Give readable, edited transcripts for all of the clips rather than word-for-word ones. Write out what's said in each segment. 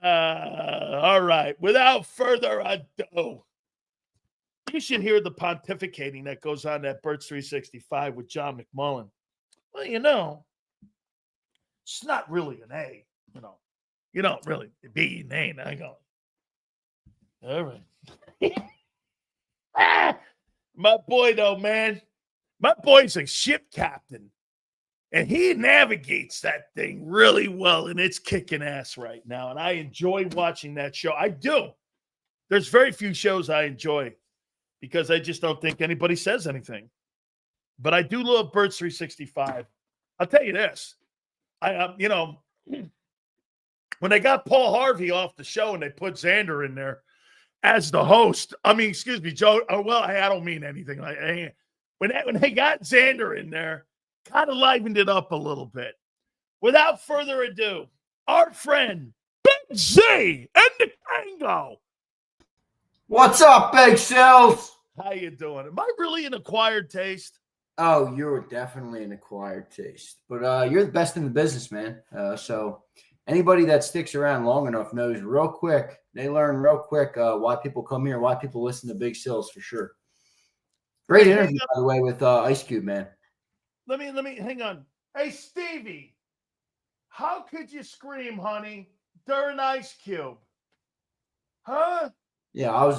All right. Without further ado, you should hear the pontificating that goes on at Birds 365 with John McMullen. Well, it's not really an A. You don't really be an A. I go. All right. My boy, though, man. My boy's a ship captain. And he navigates that thing really well, and it's kicking ass right now. And I enjoy watching that show. I do. There's very few shows I enjoy because I just don't think anybody says anything. But I do love Birds 365. I'll tell you this. When they got Paul Harvey off the show and they put Zander in there as the host, excuse me, Joe. Oh, well, I don't mean anything. When they got Zander in there, kind of livened it up a little bit. Without further ado, our friend Big Z and the Tango. What's up, Big Sills? How you doing? Am I really an acquired taste? Oh, you're definitely an acquired taste. But you're the best in the business, man. So anybody that sticks around long enough knows real quick. They learn real quick why people come here, why people listen to Big Sills for sure. Great interview, by the way, with Ice Cube, man. Let me hang on. Hey, Stevie, how could you scream, honey, during Ice Cube? Huh? Yeah, I was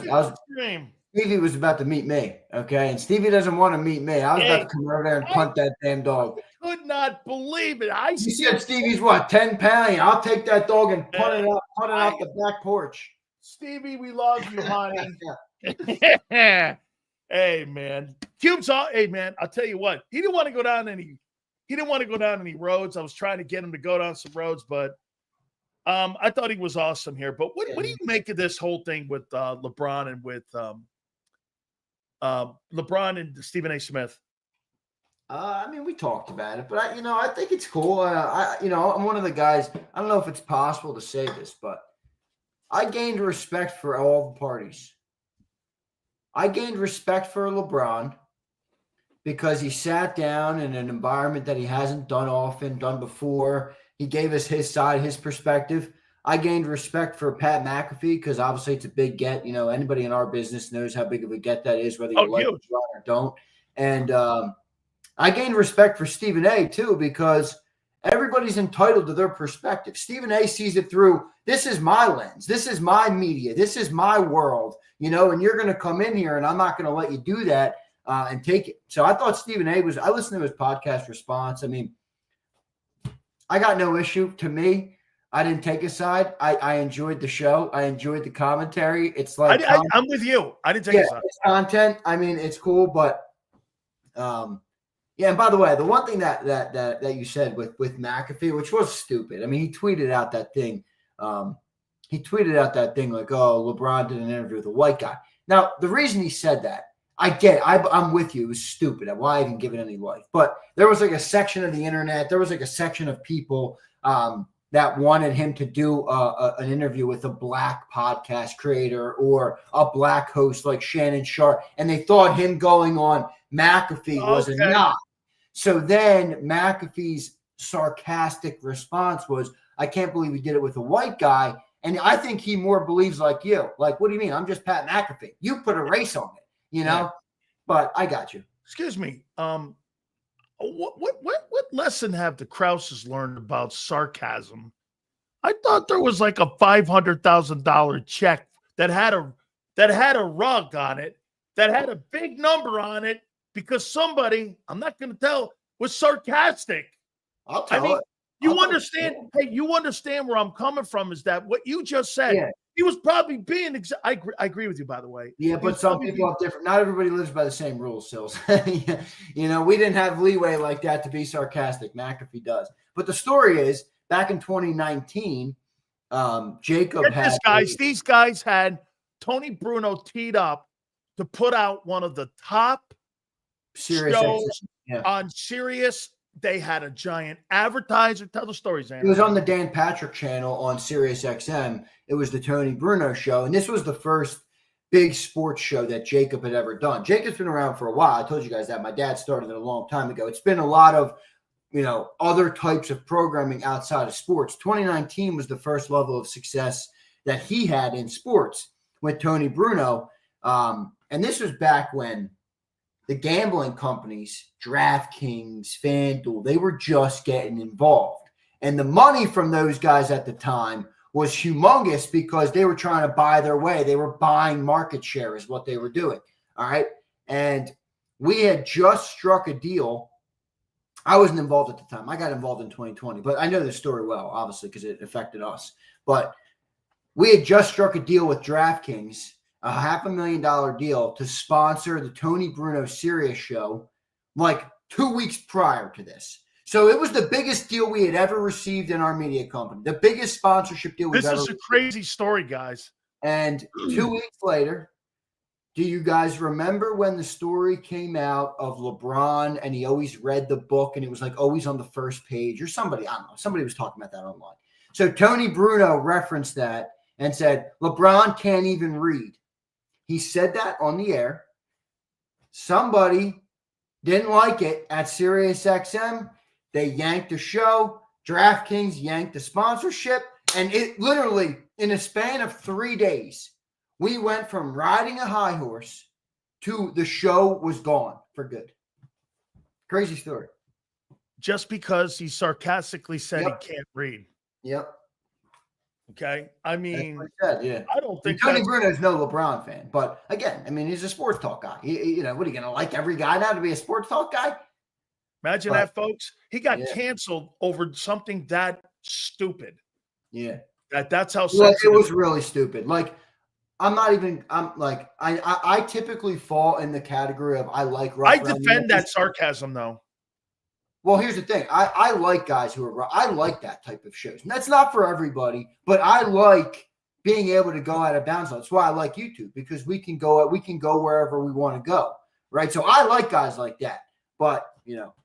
scream. Stevie was about to meet me, okay? And Stevie doesn't want to meet me. I was about to come over there and punt that damn dog. I could not believe it. You said Stevie's what, 10 pounds? I'll take that dog and punt it off the back porch. Stevie, we love you, honey. Hey, man. Cube's all. Hey, man. I'll tell you what. He didn't want to go down any roads. I was trying to get him to go down some roads, but I thought he was awesome here. But what do you make of this whole thing with LeBron and with LeBron and Stephen A. Smith? We talked about it, but I think it's cool. I'm one of the guys. I don't know if it's possible to say this, but I gained respect for all the parties. I gained respect for LeBron because he sat down in an environment that he hasn't done before. He gave us his side, his perspective. I gained respect for Pat McAfee because obviously it's a big get. Anybody in our business knows how big of a get that is, whether you like LeBron or don't. And I gained respect for Stephen A. too because everybody's entitled to their perspective. Stephen A. sees it through, this is my lens. This is my media. This is my world. And you're going to come in here and I'm not going to let you do that and take it. So I thought Stephen A. I listened to his podcast response. I got no issue. To me, I didn't take a side. I enjoyed the show. I enjoyed the commentary. It's like I'm with you. I didn't take a side. It's content. It's cool, but and by the way, the one thing that you said with McAfee, which was stupid. He tweeted out that thing. He tweeted out that thing like, oh, LeBron did an interview with a white guy. Now, the reason he said that, I get it. I'm with you. It was stupid. Why even give it any life? But there was like a section of the internet. There was like a section of people that wanted him to do an interview with a black podcast creator or a black host like Shannon Sharp. And they thought him going on McAfee was a knock. So then McAfee's sarcastic response was, I can't believe he did it with a white guy. And I think he more believes like you. Like, what do you mean? I'm just Pat McAfee. You put a race on it, Yeah. But I got you. Excuse me. What lesson have the Krauses learned about sarcasm? I thought there was like a $500,000 check that had a rug on it, that had a big number on it because somebody, I'm not going to tell, was sarcastic. I'll tell it. You understand? Hey, you understand where I'm coming from? Is that what you just said? Yeah. He was probably being. I agree with you, by the way. Yeah, but some people have different. Not everybody lives by the same rules, Sills. We didn't have leeway like that to be sarcastic. McAfee does. But the story is, back in 2019, Jacob had these guys had Tony Bruno teed up to put out one of the top shows on Sirius. They had a giant advertiser. Tell the story, Zander. It was on the Dan Patrick channel on Sirius XM. It was the Tony Bruno show. And this was the first big sports show that Jacob had ever done. Jacob's been around for a while. I told you guys that. My dad started it a long time ago. It's been a lot of other types of programming outside of sports. 2019 was the first level of success that he had in sports with Tony Bruno. And this was back when the gambling companies, DraftKings, FanDuel, they were just getting involved. And the money from those guys at the time was humongous because they were trying to buy their way. They were buying market share is what they were doing. All right. And we had just struck a deal. I wasn't involved at the time. I got involved in 2020, but I know this story well, obviously, because it affected us. But we had just struck a deal with DraftKings, a $500,000 deal to sponsor the Tony Bruno Sirius show like 2 weeks prior to this. So it was the biggest deal we had ever received in our media company, the biggest sponsorship deal we've ever received. This is a crazy story, guys. And 2 weeks later, do you guys remember when the story came out of LeBron and he always read the book and it was like always on the first page or somebody, I don't know, somebody was talking about that online. So Tony Bruno referenced that and said, LeBron can't even read. He said that on the air. Somebody didn't like it at SiriusXM. They yanked the show. DraftKings yanked the sponsorship. And it literally, in a span of 3 days, we went from riding a high horse to the show was gone for good. Crazy story. Just because he sarcastically said he can't read. Yep. Okay. I mean, yeah. I don't think Tony Bruno's no LeBron fan, but again, I mean, he's a sports talk guy. What are you going to like every guy now to be a sports talk guy? Imagine that, folks. He got canceled over something that stupid. Yeah. That's how sensitive. It was really stupid. Like, I typically fall in the category of I like rough. I defend that sarcasm though. Well, here's the thing. I like guys who are I like that type of shows. And that's not for everybody, but I like being able to go out of bounds. That's why I like YouTube, because we can go wherever we want to go. Right. So I like guys like that. But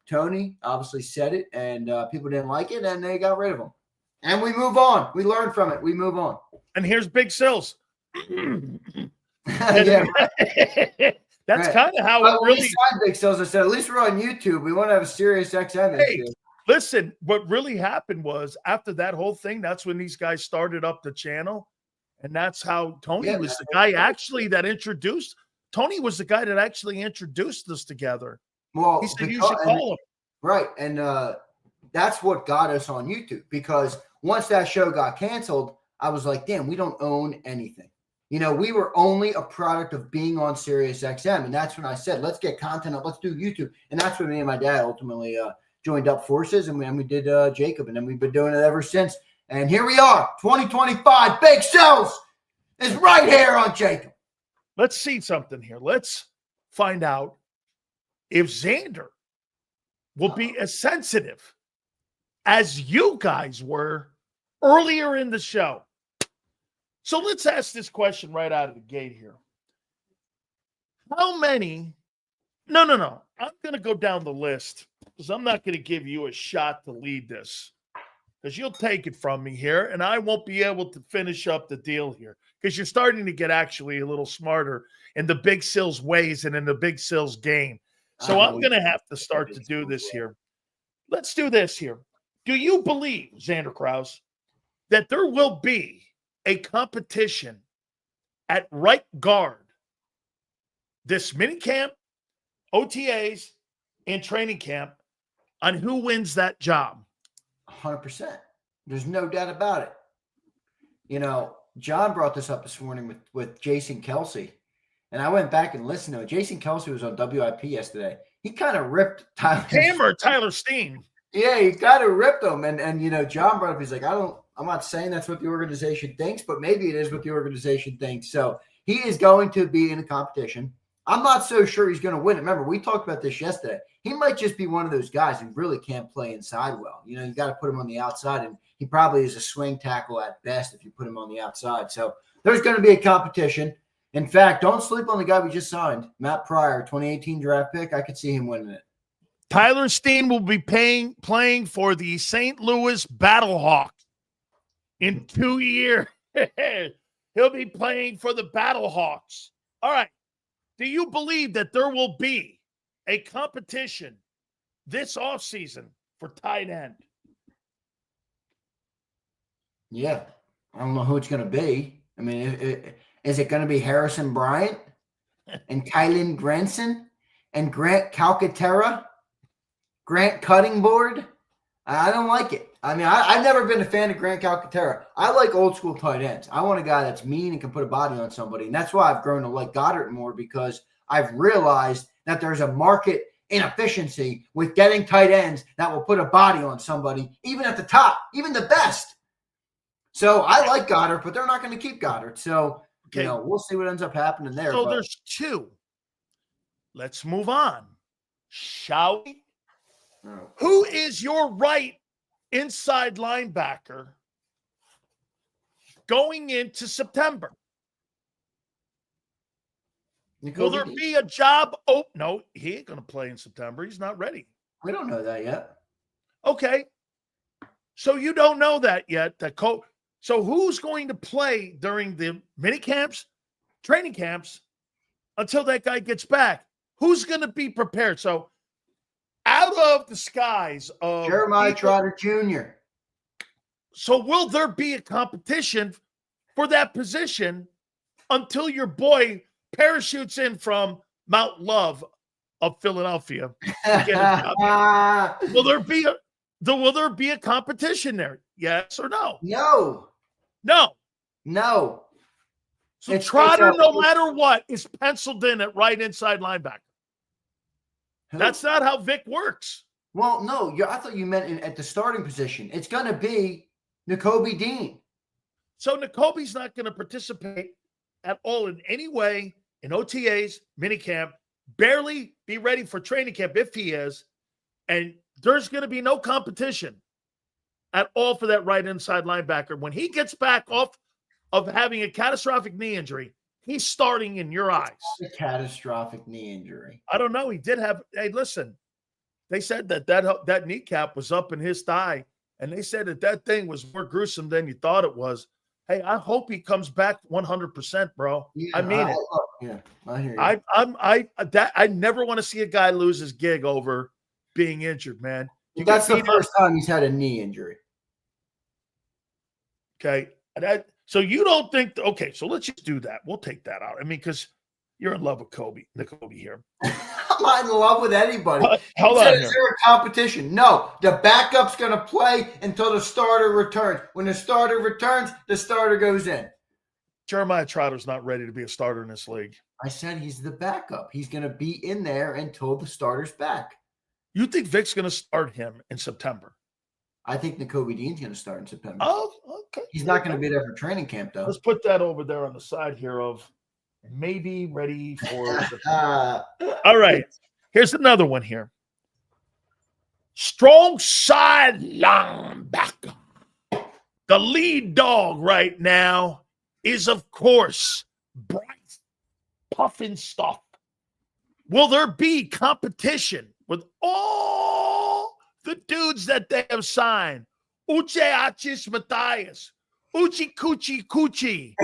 Tony obviously said it and people didn't like it and they got rid of him. And we move on. We learn from it. We move on. And here's Big Sills. Yeah. That's kind of how it really. Big Sills, I said, at least we're on YouTube. We want to have a serious XM issue. Listen, what really happened was after that whole thing, that's when these guys started up the channel. And that's how Tony was the guy actually that introduced. Tony was the guy that actually introduced us together. Well, he said you should call him. Right. And that's what got us on YouTube, because once that show got canceled, I was like, damn, we don't own anything. We were only a product of being on SiriusXM. And that's when I said, let's get content up. Let's do YouTube. And that's when me and my dad ultimately joined up forces. And we did JAKIB. And then we've been doing it ever since. And here we are, 2025. Big Sills is right here on JAKIB. Let's see something here. Let's find out if Zander will be as sensitive as you guys were earlier in the show. So let's ask this question right out of the gate here. How many? No. I'm going to go down the list because I'm not going to give you a shot to lead this, because you'll take it from me here and I won't be able to finish up the deal here, because you're starting to get actually a little smarter in the Big Sills ways and in the Big Sills game. So I'm going to have to start to do this here. Let's do this here. Do you believe, Zander Krause, that there will be a competition at right guard this minicamp, OTAs, and training camp on who wins that job? 100%. There's no doubt about it. John brought this up this morning with Jason Kelsey, and I went back and listened to it. Jason Kelsey was on WIP yesterday. He kind of ripped Tyler Steen. Yeah, he kind of ripped him. And John brought up, he's like, I'm not saying that's what the organization thinks, but maybe it is what the organization thinks. So he is going to be in a competition. I'm not so sure he's going to win it. Remember, we talked about this yesterday. He might just be one of those guys who really can't play inside well. You got to put him on the outside, and he probably is a swing tackle at best if you put him on the outside. So there's going to be a competition. In fact, don't sleep on the guy we just signed, Matt Pryor, 2018 draft pick. I could see him winning it. Tyler Steen will be playing for the St. Louis Battlehawks in 2 years. He'll be playing for the Battlehawks. All right. Do you believe that there will be a competition this offseason for tight end. Yeah. I don't know who it's going to be. I mean, is it going to be Harrison Bryant and Kylan Granson and Grant Calcaterra, Grant Cuttingboard? I don't like it. I mean, I've never been a fan of Grant Calcaterra. I like old school tight ends. I want a guy that's mean and can put a body on somebody. And that's why I've grown to like Goddard more, because I've realized that there's a market inefficiency with getting tight ends that will put a body on somebody, even at the top, even the best. So I like Goddard, but they're not going to keep Goddard. So, we'll see what ends up happening there. So there's two. Let's move on. Shall we? Oh. Who is your right inside linebacker going into September? Will there be a job? Oh, no, he ain't going to play in September. He's not ready. We don't know that yet. Okay. So you don't know that yet. So who's going to play during the mini camps, training camps, until that guy gets back? Who's going to be prepared? So out of the skies of Jeremiah Trotter Jr. So will there be a competition for that position until your boy parachutes in from Mount Love of Philadelphia? Will there be a competition there? Yes or no? No. So Trotter, no matter what, is penciled in at right inside linebacker. Who? That's not how Vic works. Well, no, I thought you meant at the starting position. It's going to be Nakobe Dean. So Nakobe's not going to participate at all in any way in OTAs, minicamp, barely be ready for training camp if he is, and there's going to be no competition at all for that right inside linebacker. When he gets back off of having a catastrophic knee injury, he's starting in your eyes. A catastrophic knee injury. I don't know. He did have. Hey, listen. They said that kneecap was up in his thigh, and they said that thing was more gruesome than you thought it was. Hey, I hope he comes back 100%, bro. Yeah, I mean it. Yeah, I hear you. I never want to see a guy lose his gig over being injured, man. That's the first time he's had a knee injury. Okay. So you don't think, okay, so let's just do that. We'll take that out. I mean, because you're in love with Nakobe here. I'm not in love with anybody. Hold on. Is there a competition? No. The backup's going to play until the starter returns. When the starter returns, the starter goes in. Jeremiah Trotter's not ready to be a starter in this league. I said he's the backup. He's going to be in there until the starter's back. You think Vic's going to start him in September? I think Nakobe Dean's going to start in September. Oh, okay. He's not going to be there for training camp, though. Let's put that over there on the side here of maybe ready for all right. Here's another one here. Strong side linebacker. The lead dog right now is, of course, Bryce Puffin Stuff. Will there be competition with all the dudes that they have signed? Uche Achis Matthias, Uchi Kuchi,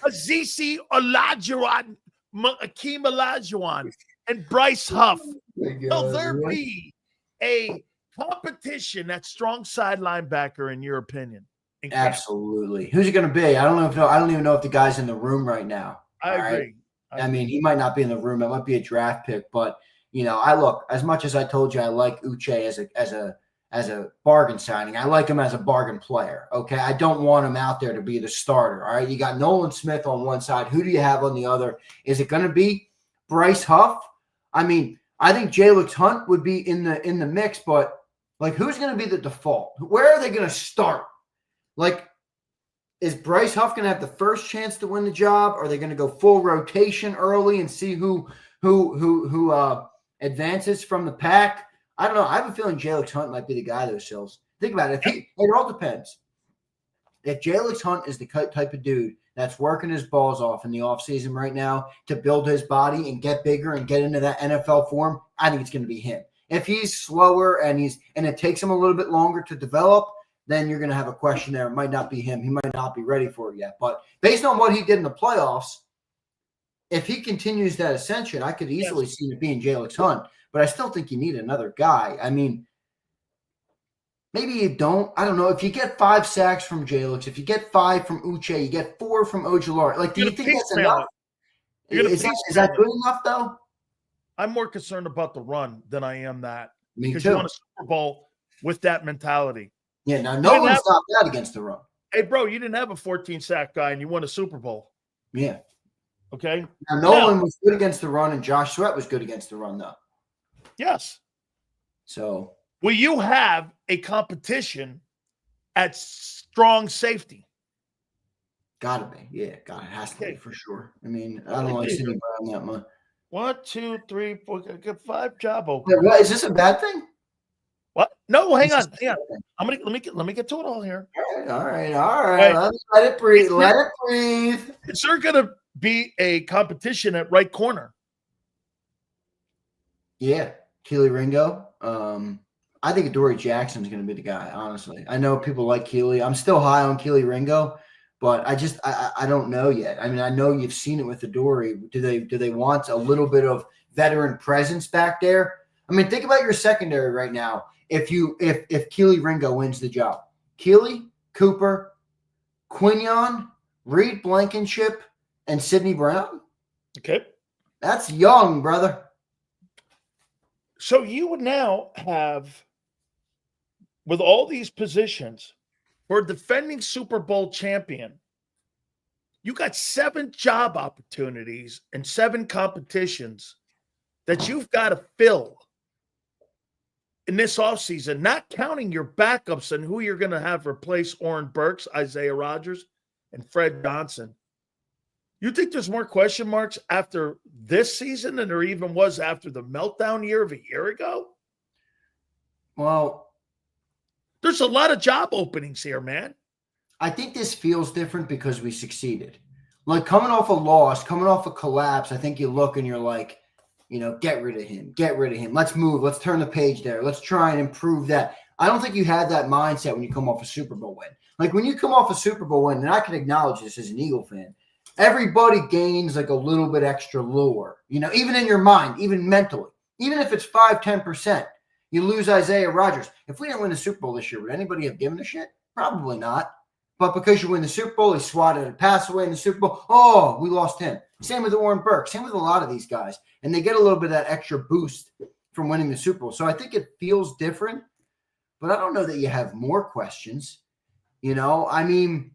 Azizi Olajuwon, Akeem Olajuwon, and Bryce Huff. Will there be a competition at strong side linebacker, in your opinion? Absolutely. Who's it going to be? I don't even know if the guy's in the room right now. I agree. I mean, he might not be in the room. It might be a draft pick, but I look, as much as I told you I like Uche as a bargain signing, I like him as a bargain player. Okay. I don't want him out there to be the starter. All right. You got Nolan Smith on one side. Who do you have on the other? Is it going to be Bryce Huff? I mean, I think Jalix Hunt would be in the mix, but like, who's going to be the default? Where are they going to start? Like, is Bryce Huff going to have the first chance to win the job? Are they going to go full rotation early and see who advances from the pack? I don't know. I have a feeling Jalix Hunt might be the guy, though, Sills. Think about it. It all depends. If Jalix Hunt is the type of dude that's working his balls off in the offseason right now to build his body and get bigger and get into that NFL form, I think it's going to be him. If he's slower and it takes him a little bit longer to develop, then you're going to have a question there. It might not be him. He might not be ready for it yet. But based on what he did in the playoffs, if he continues that ascension, I could easily see it being Jalix Hunt. But I still think you need another guy. I mean, Maybe you don't. I don't know. If you get 5 sacks from Jalix, if you get 5 from Uche, you get 4 from Ojulari. Like, do You're you gonna think that's piecemeal enough? it. You're gonna Is piecemeal that it. good enough, though? I'm more concerned about the run than I am that. Me Because you too. won a Super Bowl with that mentality. Yeah, now no one stopped that against the run. Hey, bro, you didn't have a 14 sack guy and you won a Super Bowl. Yeah. Okay. Now Nolan was good against the run, and Josh Sweat was good against the run, though. Yes. So, will you have a competition at strong safety? Gotta be. Yeah, it has to be for sure. I mean, I don't like sitting around that much. 1, 2, 3, 4, get 5 job openings. Wait, what? Is this a bad thing? What? No, hang on. I'm gonna let me get to it all here. All right. Let it breathe. Let it breathe. Is there gonna be a competition at right corner? Yeah, Keely Ringo. I think Adoree Jackson's going to be the guy. Honestly, I know people like Keely. I'm still high on Keely Ringo, but I don't know yet. I mean, I know you've seen it with Adoree. Do they want a little bit of veteran presence back there? I mean, think about your secondary right now. If Keely Ringo wins the job, Keely, Cooper, Quinion, Reed Blankenship, and Sidney Brown. Okay, that's young, brother. So you would now have, with all these positions, for a defending Super Bowl champion, you got 7 job opportunities and 7 competitions that you've got to fill in this offseason, not counting your backups and who you're going to have replace Oren Burks, Isaiah Rodgers, and Fred Johnson. You think there's more question marks after this season than there even was after the meltdown year of a year ago? Well, there's a lot of job openings here, man. I think this feels different because we succeeded. Like, coming off a loss, coming off a collapse, I think you look and you're like, get rid of him. Get rid of him. Let's move. Let's turn the page there. Let's try and improve that. I don't think you have that mindset when you come off a Super Bowl win. Like, when you come off a Super Bowl win, and I can acknowledge this as an Eagle fan, everybody gains like a little bit extra lure, even in your mind, even mentally, even if it's 5-10%. You lose Isaiah Rodgers. If we didn't win the Super Bowl this year, would anybody have given a shit? Probably not. But because you win the Super Bowl, he swatted a pass away in the Super Bowl. Oh, we lost him. Same with Oren Burke. Same with a lot of these guys. And they get a little bit of that extra boost from winning the Super Bowl. So I think it feels different. But I don't know that you have more questions. I mean,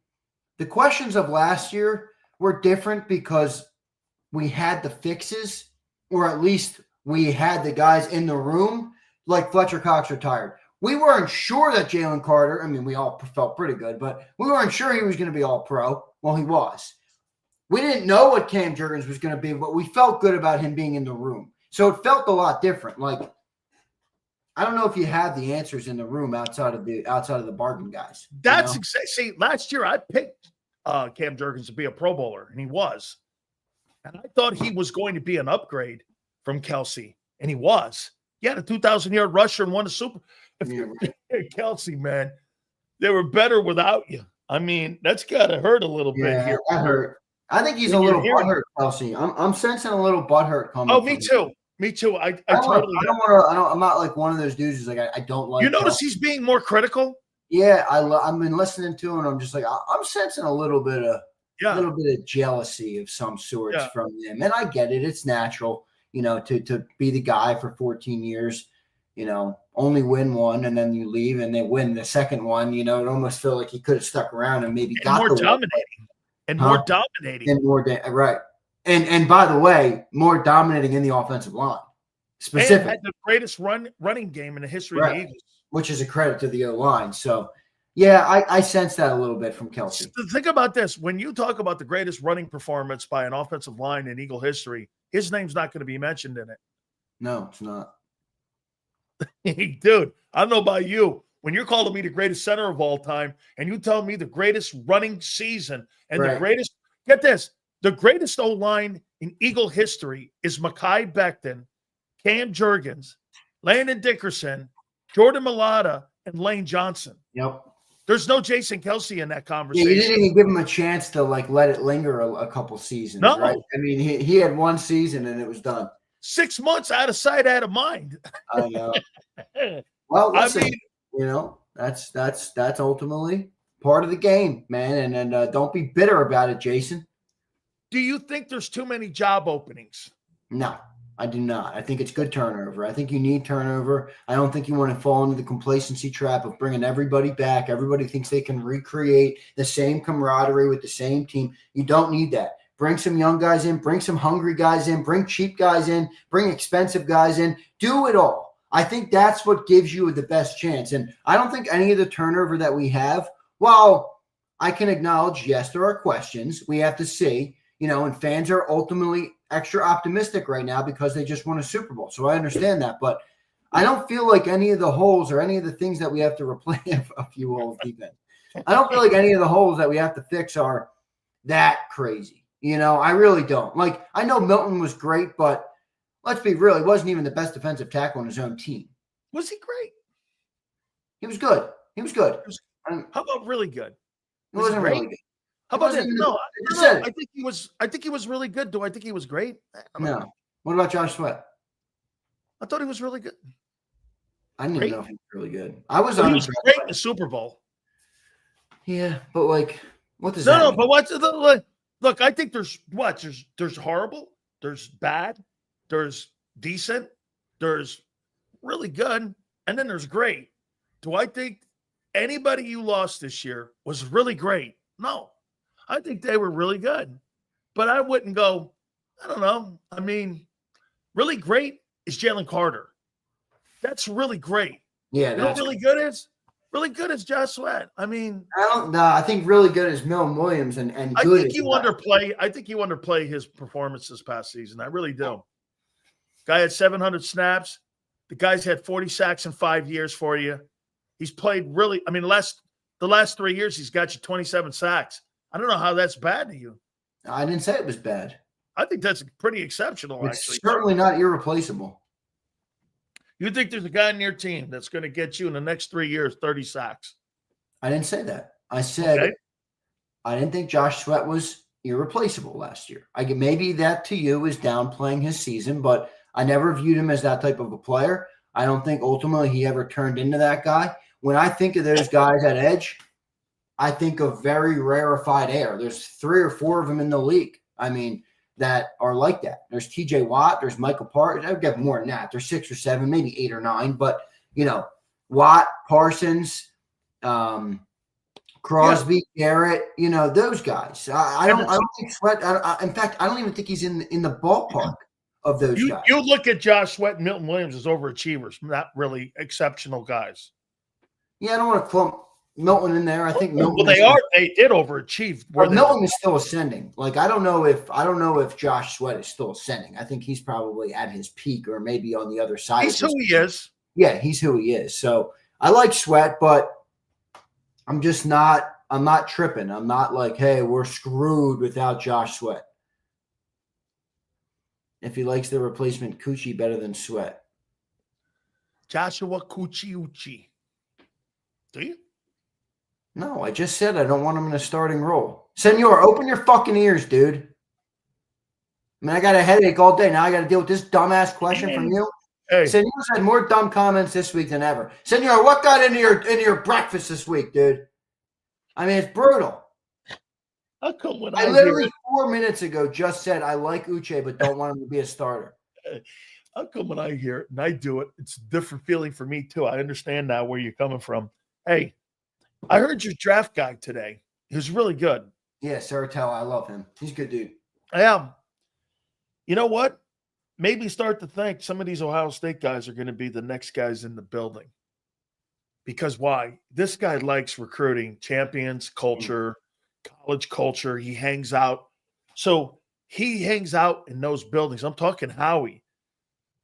the questions of last year were different because we had the fixes, or at least we had the guys in the room. Like Fletcher Cox retired. We weren't sure that Jalen Carter, I mean, we all felt pretty good, but we weren't sure he was going to be all pro. Well, he was. We didn't know what Cam Jurgens was going to be, but we felt good about him being in the room. So it felt a lot different. Like, I don't know if you have the answers in the room outside of the bargain guys. That's exactly. See, last year I picked Cam Jurgens to be a Pro Bowler, and he was. And I thought he was going to be an upgrade from Kelsey, and he was. He had a 2,000-yard rusher and won a Super. Kelsey, man, they were better without you. I mean, that's got to hurt a little bit here. That hurt. I think he's a little butthurt, Kelsey. I'm sensing a little butthurt coming. Oh, me too. Me too. I totally. I'm not like one of those dudes who's like, I don't like. You notice he's being more critical. Yeah, I've been listening to him. And I'm just like, I'm sensing a little bit of jealousy of some sorts from him, and I get it. It's natural. To be the guy for 14 years, only win one and then you leave and they win the second one, it almost feel like he could have stuck around and maybe got more dominating more dominating. Right. And by the way, more dominating in the offensive line. Specifically. Had the greatest running game in the history of the Eagles. Which is a credit to the O-line. So, yeah, I sense that a little bit from Kelsey. Think about this. When you talk about the greatest running performance by an offensive line in Eagle history, his name's not going to be mentioned in it. No, it's not. Dude, I don't know about you. When you're calling me the greatest center of all time and you tell me the greatest running season and the greatest, get this, the greatest O-line in Eagle history is Mekhi Becton, Cam Jurgens, Landon Dickerson, Jordan Mailata, and Lane Johnson. Yep. There's no Jason Kelsey in that conversation. Yeah, you didn't even give him a chance to let it linger a couple seasons, right? I mean, he had one season and it was done. 6 months out of sight, out of mind. I know. Well, listen, That's ultimately part of the game, man. And don't be bitter about it, Jason. Do you think there's too many job openings? No, I do not. I think it's good turnover. I think you need turnover. I don't think you want to fall into the complacency trap of bringing everybody back. Everybody thinks they can recreate the same camaraderie with the same team. You don't need that. Bring some young guys in, bring some hungry guys in, bring cheap guys in, bring expensive guys in. Do it all. I think that's what gives you the best chance. And I don't think any of the turnover that we have, while I can acknowledge, yes, there are questions we have to see, and fans are ultimately extra optimistic right now because they just won a Super Bowl. So I understand that. But I don't feel like any of the holes or any of the things that we have to replace a few holes defense. I don't feel like any of the holes that we have to fix are that crazy. I really don't. Like, I know Milton was great, but let's be real. He wasn't even the best defensive tackle on his own team. Was he great? He was good. How about really good? He wasn't really good. How about that? No, I think he was. I think he was really good. Do I think he was great? No. What about Josh Sweat? I thought he was really good. I didn't even know if he was really good. He was great in the Super Bowl. Yeah, but like, what does that mean? But what's the look? I think there's horrible, there's bad, there's decent, there's really good, and then there's great. Do I think anybody you lost this year was really great? No. I think they were really good. But I wouldn't go, I don't know. I mean, really great is Jalen Carter. That's really great. Yeah. You know what really good is? Really good is Josh Sweat. I mean, I think really good is Milton Williams and I good. think you underplay his performance this past season. I really do. Guy had 700 snaps. The guy's had 40 sacks in 5 years for you. He's played really, I mean, the last 3 years, he's got you 27 sacks. I don't know how that's bad to you. I didn't say it was bad. I think that's pretty exceptional, it's actually. Certainly not irreplaceable. You think there's a guy on your team that's going to get you in the next 3 years 30 sacks? I didn't say that. I said I didn't think Josh Sweat was irreplaceable last year. Maybe that to you is downplaying his season, but I never viewed him as that type of a player. I don't think ultimately he ever turned into that guy. When I think of those guys at edge, I think of very rarefied air. There's 3 or 4 of them in the league. I mean, that are like that. There's TJ Watt. There's Michael Parsons. I would get more than that. There's 6 or 7, maybe 8 or 9. But, Watt, Parsons, Crosby, Garrett, those guys. I don't think Sweat. In fact, I don't even think he's in the ballpark of those guys. You look at Josh Sweat and Milton Williams as overachievers, not really exceptional guys. Yeah, I don't want to clump Milton in there. I think Milton. Well, they did overachieve. But Milton is still ascending. Like, I don't know if Josh Sweat is still ascending. I think he's probably at his peak or maybe on the other side. He's who he is. Yeah, he's who he is. So I like Sweat, but I'm not tripping. I'm not like, hey, we're screwed without Josh Sweat. If he likes the replacement Coochie better than Sweat. Joshua Coochie Uchi. Do you? No, I just said I don't want him in a starting role. Senor, open your fucking ears, dude. I mean, I got a headache all day. Now I got to deal with this dumbass question from you. Hey. Senor's had more dumb comments this week than ever. Senor, what got into your breakfast this week, dude? I mean, it's brutal. How come when I literally 4 minutes ago just said I like Uche, but don't want him to be a starter. How come when I hear it and I do it, it's a different feeling for me too. I understand now where you're coming from. Hey, I heard your draft guy today. He was really good. Yeah, Saratel, I love him. He's a good dude. I am. You know what? Maybe start to think some of these Ohio State guys are going to be the next guys in the building. Because why? This guy likes recruiting, champions, culture, college culture. He hangs out. So he hangs out in those buildings. I'm talking Howie.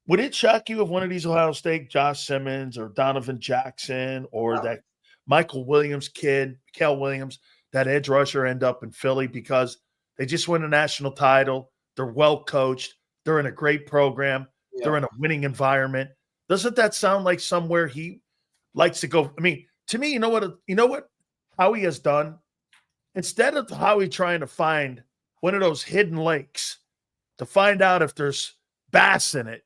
Would it shock you if one of these Ohio State, Josh Simmons or Donovan Jackson or that Michael Williams kid, Kel Williams, that edge rusher end up in Philly because they just won a national title. They're well coached. They're in a great program. Yeah. They're in a winning environment. Doesn't that sound like somewhere he likes to go? I mean, to me, you know what Howie has done? Instead of Howie trying to find one of those hidden lakes to find out if there's bass in it,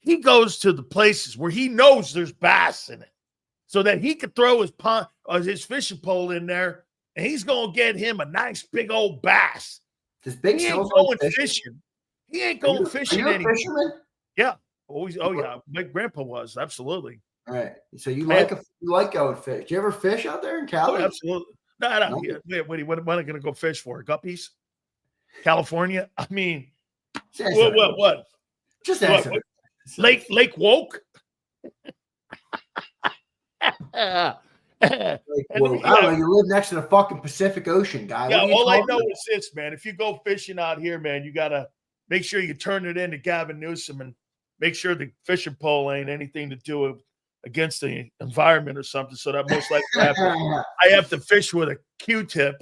he goes to the places where he knows there's bass in it. so that he could throw his fishing pole in there, and he's gonna get him a nice big old bass. Does Big He ain't Sills going fish? fishing. He ain't going fishing Are you a anymore. fisherman? Yeah. Always. Oh yeah. My grandpa was absolutely. All right. So you Man. like going fish. Do you ever fish out there in Cali? Oh, absolutely. No. Yeah, what am I going to go fish for? Guppies? California? I mean, what? Just answer. What? Lake Woke? I don't know. You live next to the fucking Pacific Ocean, guy. Yeah, all I know is this, man. If you go fishing out here, man, you got to make sure you turn it into Gavin Newsom and make sure the fishing pole ain't anything to do against the environment or something. So that most likely I have to fish with a Q-tip.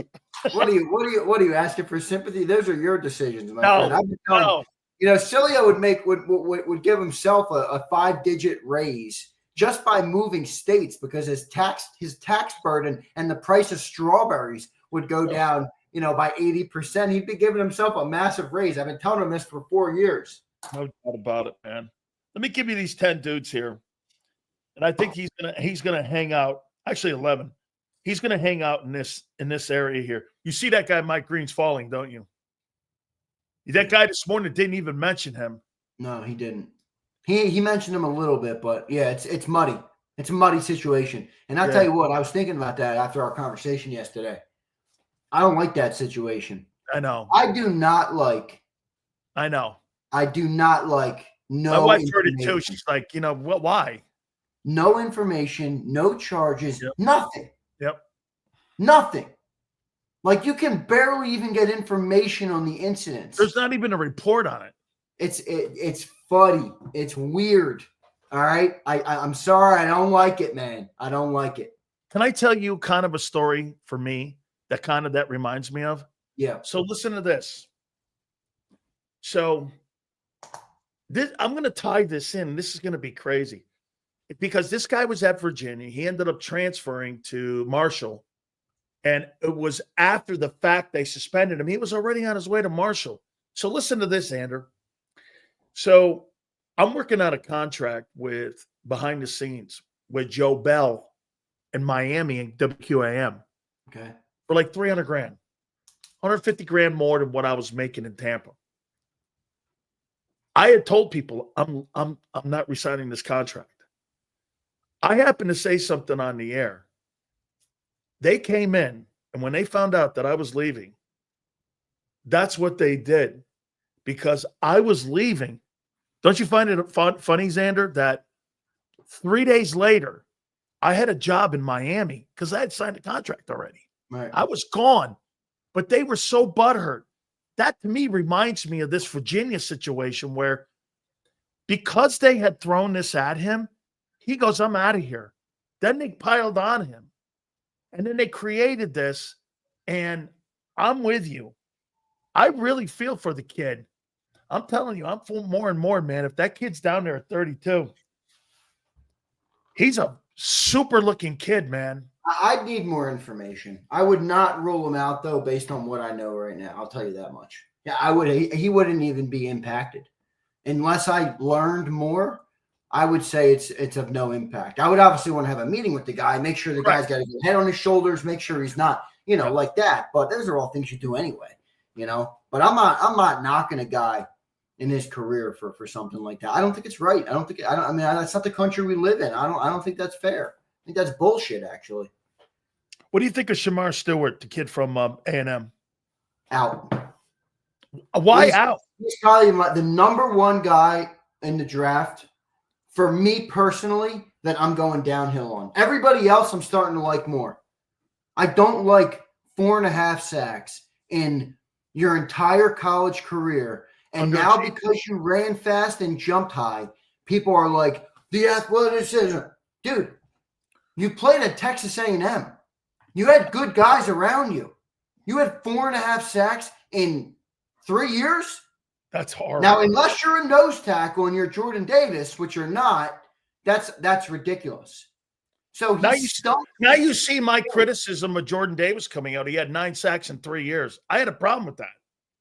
What are you asking for sympathy? Those are your decisions, my friend. I've been telling you know, Sileo would give himself a 5-digit raise just by moving states because his tax burden and the price of strawberries would go down, you know, by 80%. He'd be giving himself a massive raise. I've been telling him this for 4 years. No doubt about it, man. Let me give you these 10 dudes here. And I think he's gonna hang out. Actually, 11. He's gonna hang out in this area here. You see that guy Mike Green's falling, don't you? That guy this morning didn't even mention him. No, he didn't. He mentioned him a little bit, but yeah, it's muddy. It's a muddy situation. And I'll tell you what, I was thinking about that after our conversation yesterday. I don't like that situation. I know. I do not like. I know. I do not like no. My wife heard it too. She's like, you know, what? Why? No information, no charges, nothing. Yep. Nothing. Like you can barely even get information on the incidents. There's not even a report on it. It's funny. It's weird. All right. I'm sorry. I don't like it, man. I don't like it. Can I tell you kind of a story for me that reminds me of? Yeah. So listen to this. So I'm going to tie this in. This is going to be crazy because this guy was at Virginia. He ended up transferring to Marshall. And it was after the fact they suspended him. He was already on his way to Marshall. So listen to this, Zander. So I'm working on a contract with behind the scenes with Joe Bell in Miami and WQAM. Okay. For like $300,000, 150 grand more than what I was making in Tampa. I had told people I'm not resigning this contract. I happened to say something on the air. They came in, and when they found out that I was leaving, that's what they did because I was leaving. Don't you find it funny, Zander, that 3 days later, I had a job in Miami because I had signed a contract already. Right. I was gone, but they were so butthurt. That to me reminds me of this Virginia situation where because they had thrown this at him, he goes, I'm out of here. Then they piled on him. And then they created this, and I'm with you. I really feel for the kid. I'm telling you, I'm full more and more, man. If that kid's down there at 32, he's a super-looking kid, man. I need more information. I would not rule him out, though, based on what I know right now. I'll tell you that much. Yeah, I would. He wouldn't even be impacted. Unless I learned more, I would say it's of no impact. I would obviously want to have a meeting with the guy, make sure the guy's got his head on his shoulders, make sure he's not, you know, like that. But those are all things you do anyway, you know. But I'm not knocking a guy in his career for something like that. I don't think it's right. I mean, that's not the country we live in. I don't think that's fair. I think that's bullshit, actually. What do you think of Shamar Stewart, the kid from A&M? Out. Why out? He's probably the number one guy in the draft. For me personally, that I'm going downhill on. Everybody else I'm starting to like more. I don't like 4.5 sacks in your entire college career. And now because you ran fast and jumped high, people are like, the athleticism. Dude, you played at Texas A&M. You had good guys around you. You had 4.5 sacks in 3 years? That's horrible. Now, unless you're a nose tackle and you're Jordan Davis, which you're not, that's ridiculous. So now you see my criticism of Jordan Davis coming out. He had 9 sacks in 3 years. I had a problem with that.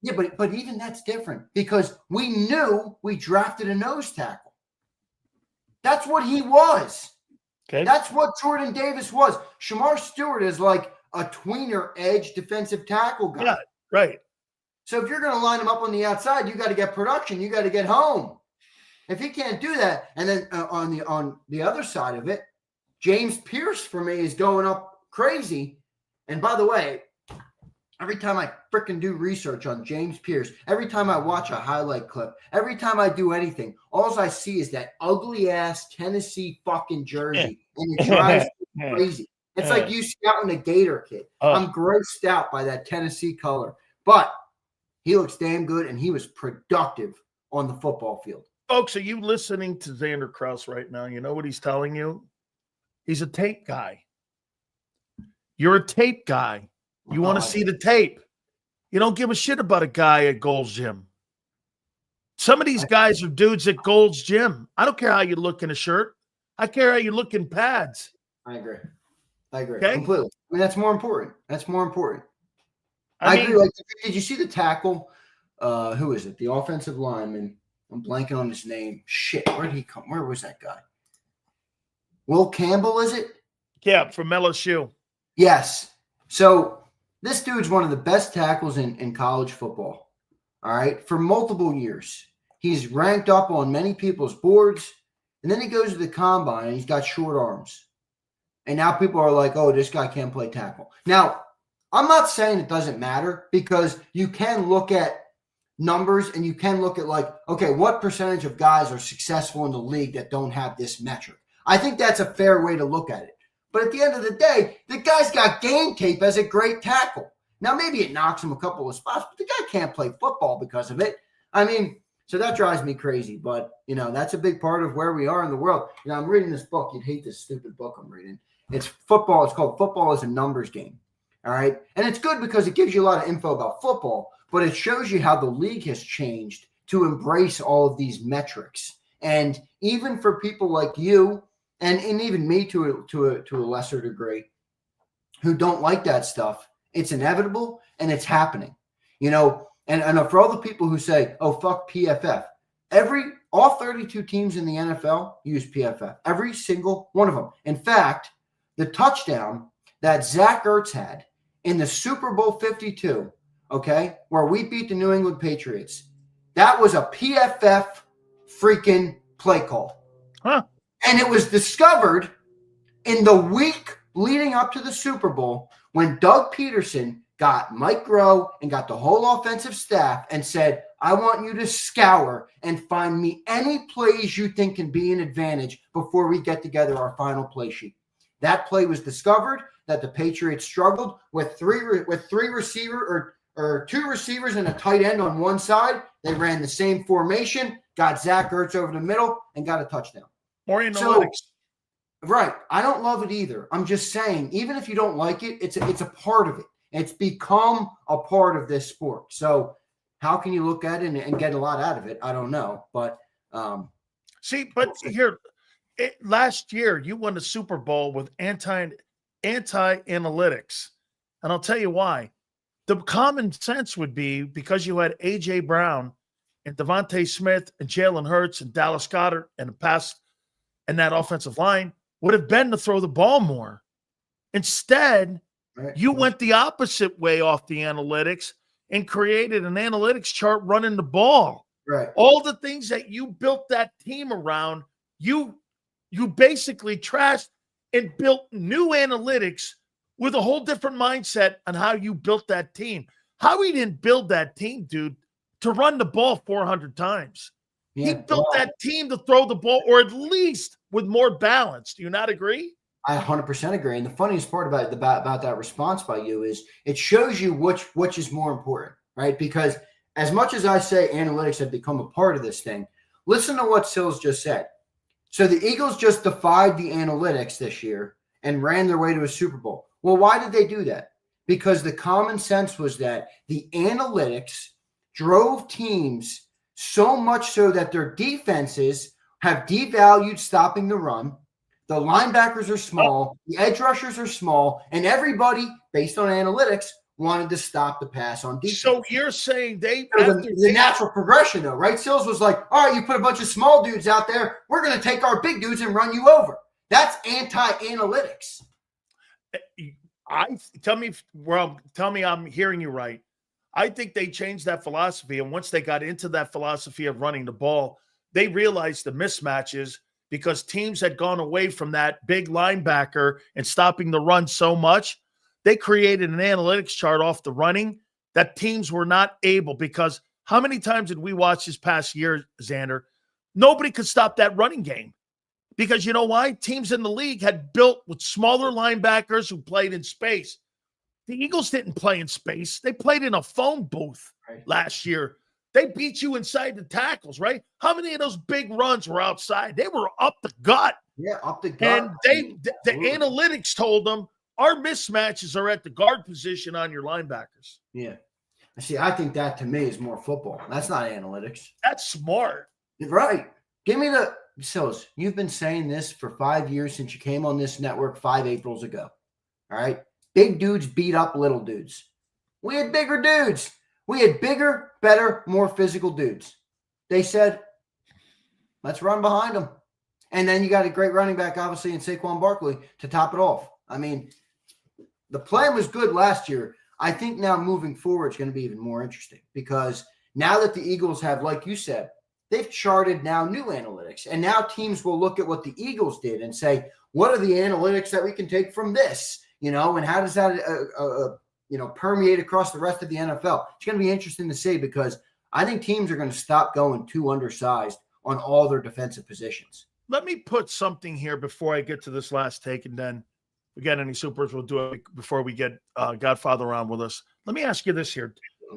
Yeah, but even that's different because we knew we drafted a nose tackle. That's what he was. Okay. That's what Jordan Davis was. Shamar Stewart is like a tweener edge defensive tackle guy. Yeah, right. So if you're going to line him up on the outside, you got to get production. You got to get home. If he can't do that, and then on the other side of it, James Pierce for me is going up crazy. And by the way, every time I freaking do research on James Pierce, every time I watch a highlight clip, every time I do anything, all I see is that ugly ass Tennessee fucking jersey, and it drives me crazy. It's like you scouting a Gator kid. I'm grossed out by that Tennessee color, but he looks damn good, and he was productive on the football field. Folks, are you listening to Zander Krause right now? You know what he's telling you? He's a tape guy. You're a tape guy. You want to see the tape. You don't give a shit about a guy at Gold's Gym. Some of these guys are dudes at Gold's Gym. I don't care how you look in a shirt. I care how you look in pads. I agree. Okay? Completely. I mean, that's more important. I agree. Like, did you see the tackle? Who is it? The offensive lineman. I'm blanking on his name. Shit, where did he come? Where was that guy? Will Campbell, is it? Yeah, from LSU. Yes. So this dude's one of the best tackles in college football. All right, for multiple years. He's ranked up on many people's boards, and then he goes to the combine, and he's got short arms. And now people are like, oh, this guy can't play tackle. Now, I'm not saying it doesn't matter, because you can look at numbers and you can look at like, okay, what percentage of guys are successful in the league that don't have this metric? I think that's a fair way to look at it. But at the end of the day, the guy's got game tape as a great tackle. Now, maybe it knocks him a couple of spots, but the guy can't play football because of it. I mean, so that drives me crazy. But, you know, that's a big part of where we are in the world. You know, I'm reading this book. You'd hate this stupid book I'm reading. It's football. It's called Football is a Numbers Game. All right. And it's good because it gives you a lot of info about football, but it shows you how the league has changed to embrace all of these metrics. And even for people like you and even me to a lesser degree who don't like that stuff, it's inevitable and it's happening. You know, and for all the people who say, oh, fuck PFF, all 32 teams in the NFL use PFF, every single one of them. In fact, the touchdown that Zach Ertz had in the Super Bowl 52, okay, where we beat the New England Patriots, that was a PFF freaking play call. Huh. And it was discovered in the week leading up to the Super Bowl when Doug Peterson got Mike Groh and got the whole offensive staff and said, I want you to scour and find me any plays you think can be an advantage before we get together our final play sheet. That play was discovered that the Patriots struggled with two receivers and a tight end on one side. They ran the same formation, got Zach Ertz over the middle, and got a touchdown. More analytics. Right. I don't love it either. I'm just saying, even if you don't like it, it's a part of it. It's become a part of this sport. So how can you look at it and get a lot out of it? I don't know. But last year you won the Super Bowl with anti-analytics. And I'll tell you why. The common sense would be because you had A.J. Brown and Devontae Smith and Jalen Hurts and Dallas Goedert and the pass and that offensive line would have been to throw the ball more. Instead, you went the opposite way off the analytics and created an analytics chart running the ball. Right. All the things that you built that team around, you basically trashed and built new analytics with a whole different mindset on how you built that team. How he didn't build that team, dude, to run the ball 400 times. Yeah, he built that team to throw the ball, or at least with more balance. Do you not agree? I 100% agree. And the funniest part about that response by you is it shows you which is more important, right? Because as much as I say analytics have become a part of this thing, listen to what Sills just said. So the Eagles just defied the analytics this year and ran their way to a Super Bowl. Well, why did they do that? Because the common sense was that the analytics drove teams so much so that their defenses have devalued stopping the run. The linebackers are small, the edge rushers are small, and everybody, based on analytics, wanted to stop the pass on defense. So you're saying the natural progression, though, right? Sills was like, all right, you put a bunch of small dudes out there, we're going to take our big dudes and run you over. That's anti-analytics. Tell me I'm hearing you right. I think they changed that philosophy, and once they got into that philosophy of running the ball, they realized the mismatches because teams had gone away from that big linebacker and stopping the run so much. They created an analytics chart off the running that teams were not able, because how many times did we watch this past year, Zander? Nobody could stop that running game. Because you know why? Teams in the league had built with smaller linebackers who played in space. The Eagles didn't play in space. They played in a phone booth last year. They beat you inside the tackles, right? How many of those big runs were outside? They were up the gut. Yeah, up the gut. And the analytics told them our mismatches are at the guard position on your linebackers. Yeah. See, I think that to me is more football. That's not analytics. That's smart. Right. Give me the – Sills, you've been saying this for 5 years since you came on this network 5 Aprils ago. All right? Big dudes beat up little dudes. We had bigger dudes. We had bigger, better, more physical dudes. They said, let's run behind them. And then you got a great running back, obviously, in Saquon Barkley to top it off. I mean, the plan was good last year. I think now moving forward it's going to be even more interesting because now that the Eagles have, like you said, they've charted now new analytics. And now teams will look at what the Eagles did and say, what are the analytics that we can take from this? And how does that, permeate across the rest of the NFL? It's going to be interesting to see because I think teams are going to stop going too undersized on all their defensive positions. Let me put something here before I get to this last take, and then if we get any supers, we'll do it before we get Godfather on with us. Let me ask you this here.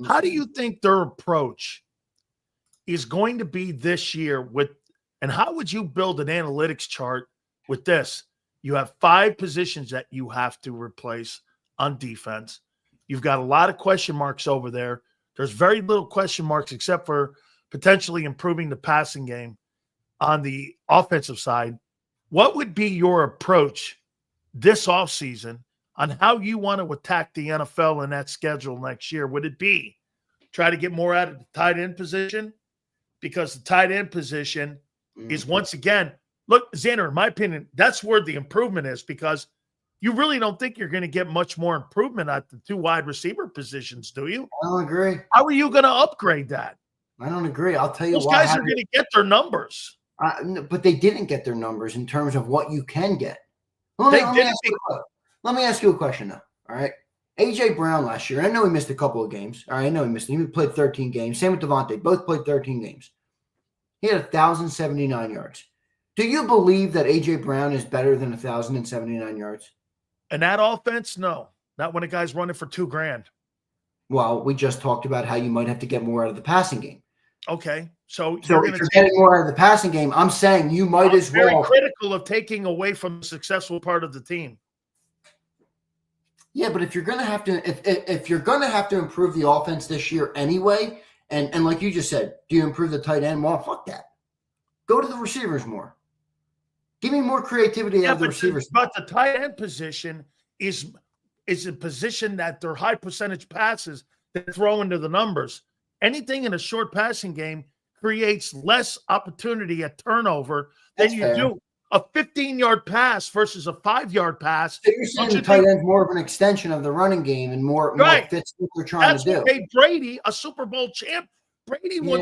How do you think their approach is going to be this year and how would you build an analytics chart with this? You have 5 positions that you have to replace on defense. You've got a lot of question marks over there. There's very little question marks except for potentially improving the passing game on the offensive side. What would be your approach this offseason on how you want to attack the NFL in that schedule next year? Would it be try to get more out of the tight end position? Because the tight end position is once again, look, Zander, in my opinion, that's where the improvement is because you really don't think you're going to get much more improvement at the 2 wide receiver positions, do you? I don't agree. How are you going to upgrade that? I don't agree. I'll tell you Those guys are going to get their numbers. But they didn't get their numbers in terms of what you can get. Let me ask you a question, though. All right. A.J. Brown last year, I know he missed a couple of games. All right, I know he missed. He played 13 games. Same with Devontae. Both played 13 games. He had 1,079 yards. Do you believe that A.J. Brown is better than 1,079 yards? And that offense, no. Not when a guy's running for $2,000. Well, we just talked about how you might have to get more out of the passing game. Okay. So if you're getting more out of the passing game, I'm saying you might as well. Very critical of taking away from the successful part of the team. Yeah, but if you're going to have to, if you're going to have to improve the offense this year anyway, and like you just said, do you improve the tight end more? Fuck that. Go to the receivers more. Give me more creativity out of the receivers. But the tight end position is a position that they're high percentage passes that throw into the numbers. Anything in a short passing game creates less opportunity at turnover than you do a 15-yard pass versus a 5-yard pass. So you're saying the tight end's more of an extension of the running game and more fits what they're trying to do. That's what made Brady a Super Bowl champ. Brady won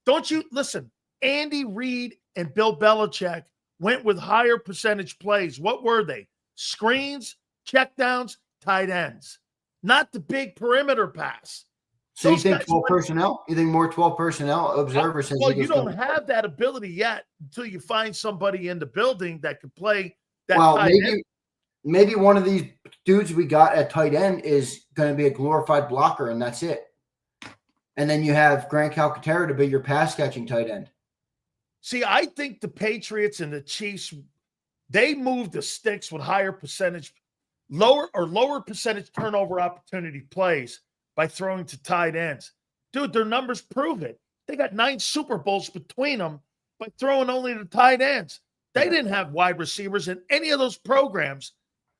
Don't you listen? Andy Reid and Bill Belichick went with higher percentage plays. What were they? Screens, checkdowns, tight ends. Not the big perimeter pass. So you think 12 personnel? You think more 12 personnel? Observer says. Well, you don't have that ability yet until you find somebody in the building that could play that tight end. Maybe one of these dudes we got at tight end is going to be a glorified blocker, and that's it. And then you have Grant Calcaterra to be your pass-catching tight end. See, I think the Patriots and the Chiefs, they move the sticks with higher percentage, lower percentage turnover opportunity plays by throwing to tight ends. Dude, their numbers prove it. They got 9 Super Bowls between them by throwing only to tight ends. They didn't have wide receivers in any of those programs.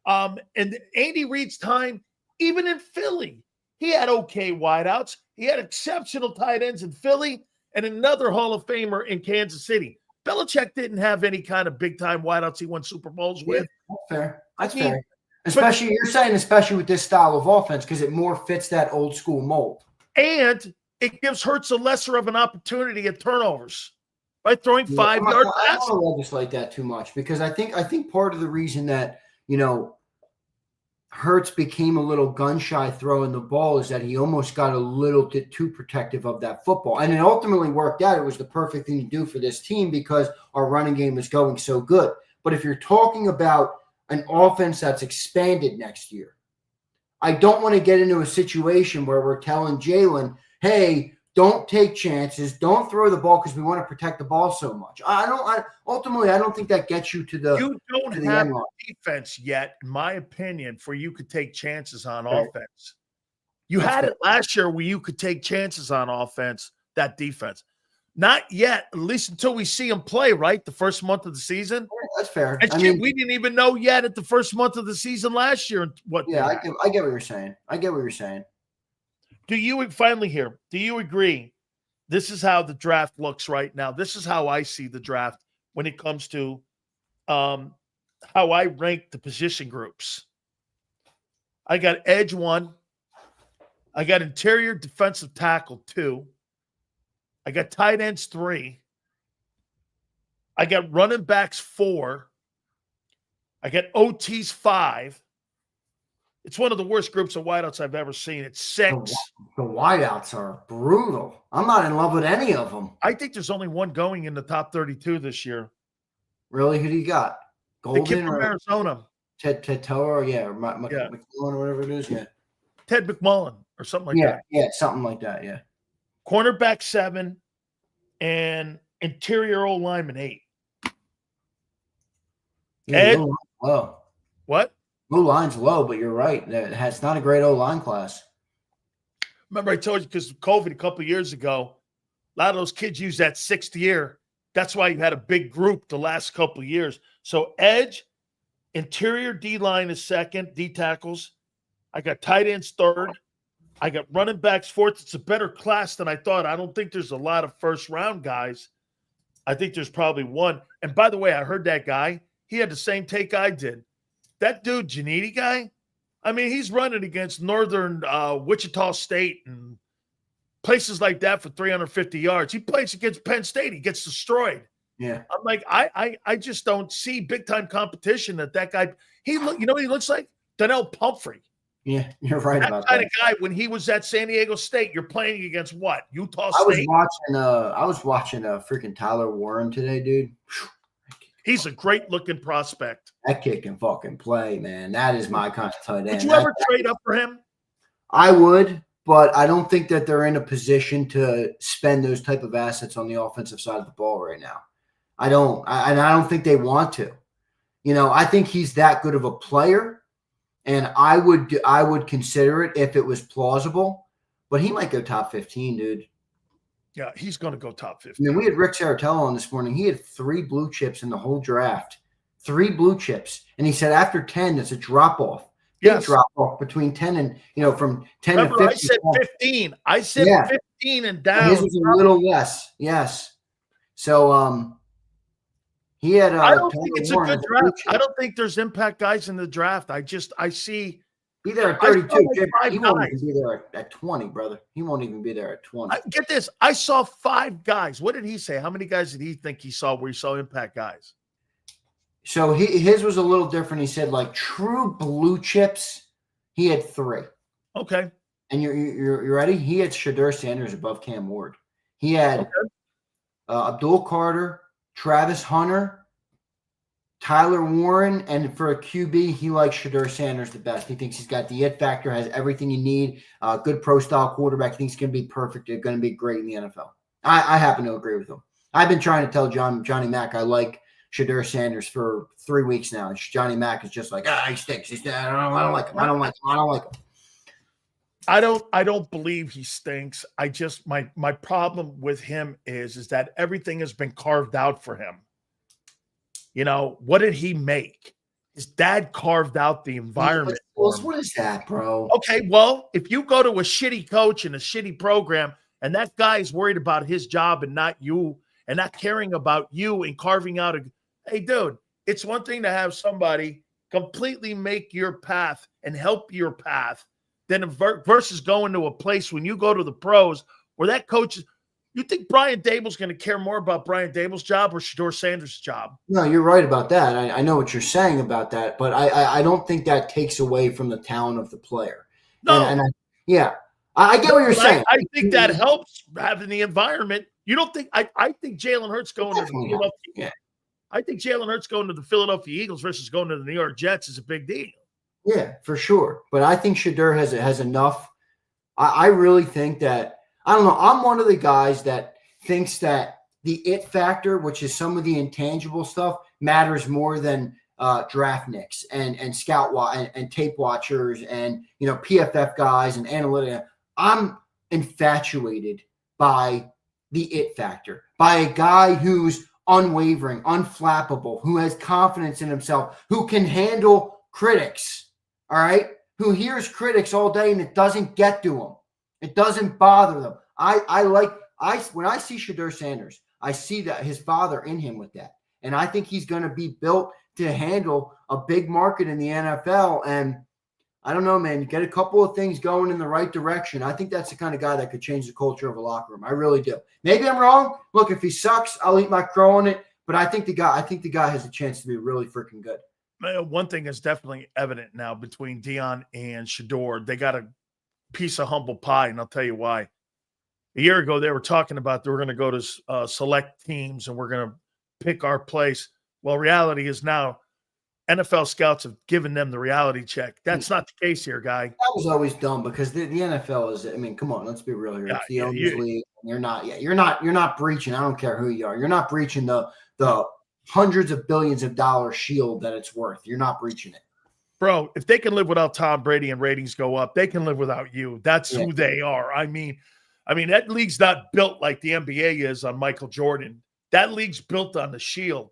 And Andy Reid's time, even in Philly, he had okay wideouts. He had exceptional tight ends in Philly and another Hall of Famer in Kansas City. Belichick didn't have any kind of big-time wideouts he won Super Bowls with. That's fair. That's I mean, fair. Especially, you're saying especially with this style of offense because it more fits that old school mold. And it gives Hurts a lesser of an opportunity at turnovers by throwing 5-yard I passes. don't want to legislate that too much because I think part of the reason that, Hurts became a little gun-shy throwing the ball is that he almost got a little bit too protective of that football. And it ultimately worked out. It was the perfect thing to do for this team because our running game was going so good. But if you're talking about an offense that's expanded next year, I don't want to get into a situation where we're telling Jalen, hey, don't take chances, don't throw the ball because we want to protect the ball so much. Ultimately, I don't think that gets you to the You don't to the have end line. defense yet, in my opinion, for you could take chances on Right. offense. You That's had fair. it last year where you could take chances on offense, that defense. Not yet, at least until we see them play, right? The first month of the season. That's fair. And shit, we didn't even know yet at the first month of the season last year what. Yeah, I get what you're saying. Do you finally here? Do you agree? This is how the draft looks right now. This is how I see the draft when it comes to how I rank the position groups. I got edge 1. I got interior defensive tackle 2. I got tight ends 3. I got running backs 4. I got OTs 5. It's one of the worst groups of wideouts I've ever seen. It's 6. The wideouts are brutal. I'm not in love with any of them. I think there's only one going in the top 32 this year. Really? Who do you got? The kid Golden from or Arizona. Ted Tower? Yeah, or McMullen or whatever it is. Yeah. Ted McMullen or something like that. Yeah, something like that. Yeah. Cornerback 7 and interior O lineman 8. Yeah, Ed? low. What? O-line's low, but you're right. It's not a great O-line class. Remember I told you because of COVID a couple of years ago, a lot of those kids use that 6th year. That's why you had a big group the last couple of years. So edge, interior D-line is 2nd, D tackles. I got tight ends 3rd. I got running backs 4th. It's a better class than I thought. I don't think there's a lot of first-round guys. I think there's probably one. And by the way, I heard that guy. He had the same take I did. That dude, Janiti guy, I mean, he's running against Northern Wichita State and places like that for 350 yards. He plays against Penn State. He gets destroyed. Yeah. I'm like, I just don't see big-time competition that guy. You know what he looks like? Donnell Pumphrey. Yeah, you're right about that. That kind of guy, when he was at San Diego State, you're playing against what? Utah State? I was watching freaking Tyler Warren today, dude. He's a great-looking prospect. That kid can fucking play, man. That is my kind of tight end. Would you ever trade up for him? I would, but I don't think that they're in a position to spend those type of assets on the offensive side of the ball right now. I don't think they want to. I think he's that good of a player, and I would consider it if it was plausible. But he might go top 15, dude. Yeah, he's going to go top 15. I mean, we had Rick Saratello on this morning. He had 3 blue chips in the whole draft. 3 blue chips. And he said after 10, it's a drop-off. Yes. Drop-off between 10 and, from 10 Remember, to 15. I said 15. I said 15 and down. His was a little less. Yes. So, he had I don't think it's a good draft. I don't think there's impact guys in the draft. I see. Be there at 32. He won't even be there at 20, brother. He won't even be there at 20. Get this. I saw 5 guys. What did he say? How many guys did he think he saw where he saw impact guys? So his was a little different. He said like true blue chips. He had 3. Okay. And you're ready? He had Shadur Sanders above Cam Ward. He had Abdul Carter, Travis Hunter, Tyler Warren, and for a QB, he likes Shadur Sanders the best. He thinks he's got the it factor, has everything you need, good pro-style quarterback. He thinks he's going to be perfect. They're going to be great in the NFL. I happen to agree with him. I've been trying to tell Johnny Mack I like Shadur Sanders for 3 weeks now. And Johnny Mack is just like, he stinks. I don't like him. I don't like him. I don't believe he stinks. I just my problem with him is that everything has been carved out for him. What did he make? His dad carved out the environment. What is that, bro? Okay, well, if you go to a shitty coach and a shitty program, and that guy is worried about his job and not you, and not caring about you and carving out hey, dude, it's one thing to have somebody completely make your path and help your path than versus going to a place when you go to the pros where that coach is. You think Brian Dable's going to care more about Brian Dable's job or Shedeur Sanders' job? No, you're right about that. I know what you're saying about that, but I don't think that takes away from the talent of the player. No. And I get what you're saying. I think that helps having the environment. You don't think I think Jalen Hurts going to the Philadelphia. Yeah. I think Jalen Hurts going to the Philadelphia Eagles versus going to the New York Jets is a big deal. Yeah, for sure. But I think Shedeur has enough. I really think that, I don't know, I'm one of the guys that thinks that the it factor, which is some of the intangible stuff, matters more than draft nicks and scout and tape watchers and PFF guys and analytics. I'm infatuated by the it factor, by a guy who's unwavering, unflappable, who has confidence in himself, who can handle critics, all right, who hears critics all day and it doesn't get to him. It doesn't bother them. When I see Shedeur Sanders, I see that his father in him with that. And I think he's going to be built to handle a big market in the NFL. And I don't know, man, you get a couple of things going in the right direction. I think that's the kind of guy that could change the culture of a locker room. I really do. Maybe I'm wrong. Look, if he sucks, I'll eat my crow on it. But I think the guy has a chance to be really freaking good. One thing is definitely evident now between Deion and Shedeur. They got a piece of humble pie, and I'll tell you why. A year ago, they were talking about they were going to go to select teams and we're going to pick our place. Well, reality is now NFL scouts have given them the reality check. That's not the case here, guy. That was always dumb because the NFL is, I mean, come on, let's be real here. It's the owners league. You're not breaching. I don't care who you are. You're not breaching the hundreds of billions of dollars shield that it's worth. You're not breaching it. Bro, if they can live without Tom Brady and ratings go up, they can live without you. That's who they are. I mean, that league's not built like the NBA is on Michael Jordan. That league's built on the shield,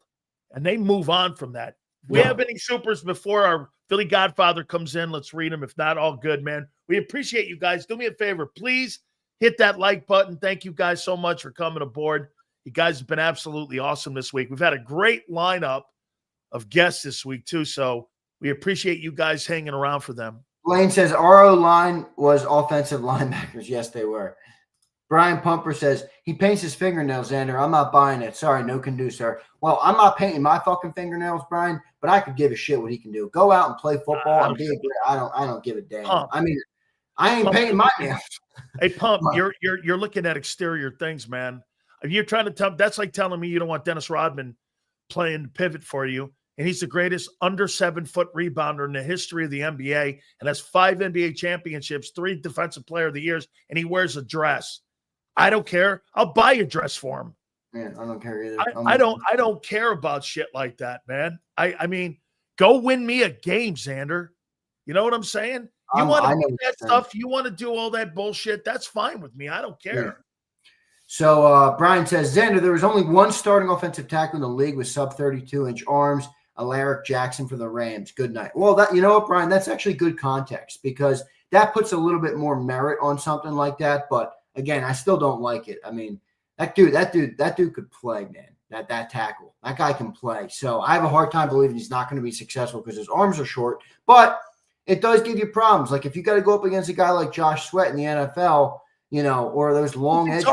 and they move on from that. If we have any supers before our Philly Godfather comes in, let's read them. If not, all good, man. We appreciate you guys. Do me a favor. Please hit that like button. Thank you guys so much for coming aboard. You guys have been absolutely awesome this week. We've had a great lineup of guests this week, too, so we appreciate you guys hanging around for them. Blaine says RO line was offensive linebackers. Yes, they were. Brian Pumper says he paints his fingernails, Zander. I'm not buying it. Sorry, no can do, sir. Well, I'm not painting my fucking fingernails, Brian, but I could give a shit what he can do. Go out and play football and be a great. I don't give a damn. Pump. I mean, I ain't painting my nails. Hey, Pump, you're looking at exterior things, man. If you're trying to tell, that's like telling me you don't want Dennis Rodman playing pivot for you. And he's the greatest under 7-foot rebounder in the history of the NBA and has 5 NBA championships, 3 defensive player of the years, and he wears a dress. I don't care. I'll buy a dress for him. Man, I don't care either. I don't care about shit like that, man. I mean, go win me a game, Zander. You know what I'm saying? You want to do that stuff, you want to do all that bullshit, that's fine with me. I don't care. Yeah. So Brian says, Zander, there was only one starting offensive tackle in the league with sub 32-inch arms. Alaric Jackson for the Rams. Good night. Well, you know what, Brian? That's actually good context because that puts a little bit more merit on something like that. But again, I still don't like it. I mean, that dude could play, man. That tackle, that guy can play. So I have a hard time believing he's not going to be successful because his arms are short. But it does give you problems. Like if you got to go up against a guy like Josh Sweat in the NFL, or those long edge.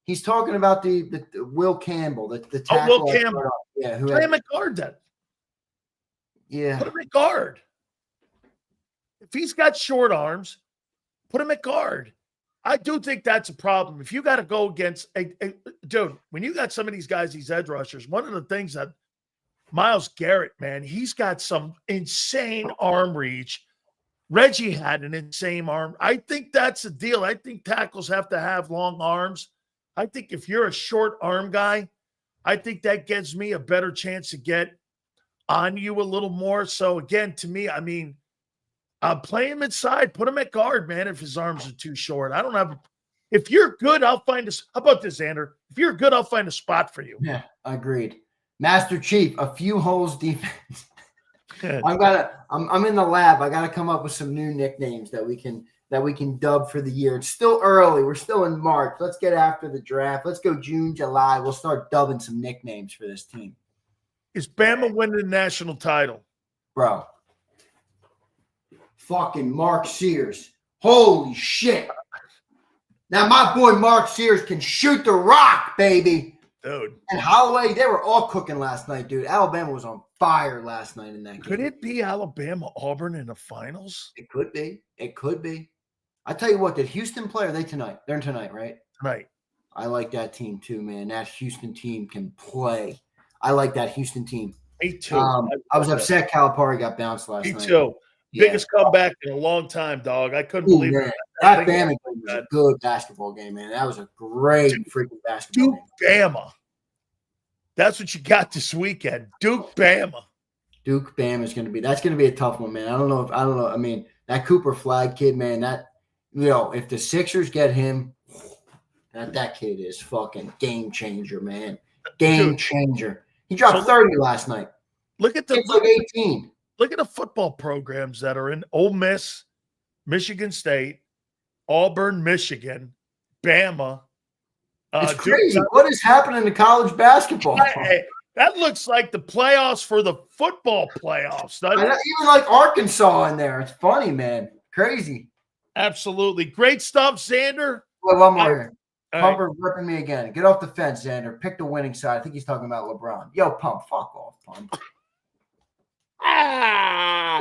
He's talking about the Will Campbell, the tackle. Will Campbell. Yeah, play him at guard then. Yeah. Put him at guard. If he's got short arms, put him at guard. I do think that's a problem. If you got to go against dude, when you got some of these guys, these edge rushers, one of the things that Myles Garrett, man, he's got some insane arm reach. Reggie had an insane arm. I think that's the deal. I think tackles have to have long arms. I think if you're a short arm guy, I think that gives me a better chance to get on you a little more. So again, to me, I mean, play him inside, put him at guard, man. If his arms are too short, I don't have. If you're good, I'll find how about this, Zander? If you're good, I'll find a spot for you. Yeah, agreed. Master Chief, a few holes defense. I'm in the lab. I gotta come up with some new nicknames that we can that we can dub for the year. It's still early. We're still in March. Let's get after the draft. Let's go June, July. We'll start dubbing some nicknames for this team. Is Bama winning the national title? Bro. Fucking Mark Sears. Holy shit. Now my boy Mark Sears can shoot the rock, baby. Dude. And Holloway, they were all cooking last night, dude. Alabama was on fire last night in that game. Could it be Alabama-Auburn in the finals? It could be. It could be. I tell you what, did Houston play? Or are they tonight? They're tonight, right? Tonight. I like that team too, man. That Houston team can play. I like that Houston team. Me too. I was upset Calipari got bounced last night. Me too. Biggest comeback in a long time, dog. I couldn't believe it. That Bama game was a good basketball game, man. That was a great freaking basketball game. Bama. That's what you got this weekend. Duke Bama. Duke Bama is going to be. That's going to be a tough one, man. I don't know. I mean, that Cooper Flag kid, man. If the Sixers get him, that kid is fucking game changer, man. Game changer. He dropped 30 last night. Look at the 18. Look at the football programs that are in Ole Miss, Michigan State, Auburn, Michigan, Bama. It's crazy. What is happening to college basketball? That looks like the playoffs for the football playoffs. Even like Arkansas in there. It's funny, man. Crazy. Absolutely. Great stuff, Zander. Wait, one more here. Pumper ripping me again. Get off the fence, Zander. Pick the winning side. I think he's talking about LeBron. Yo, Pump. Fuck off, Pump.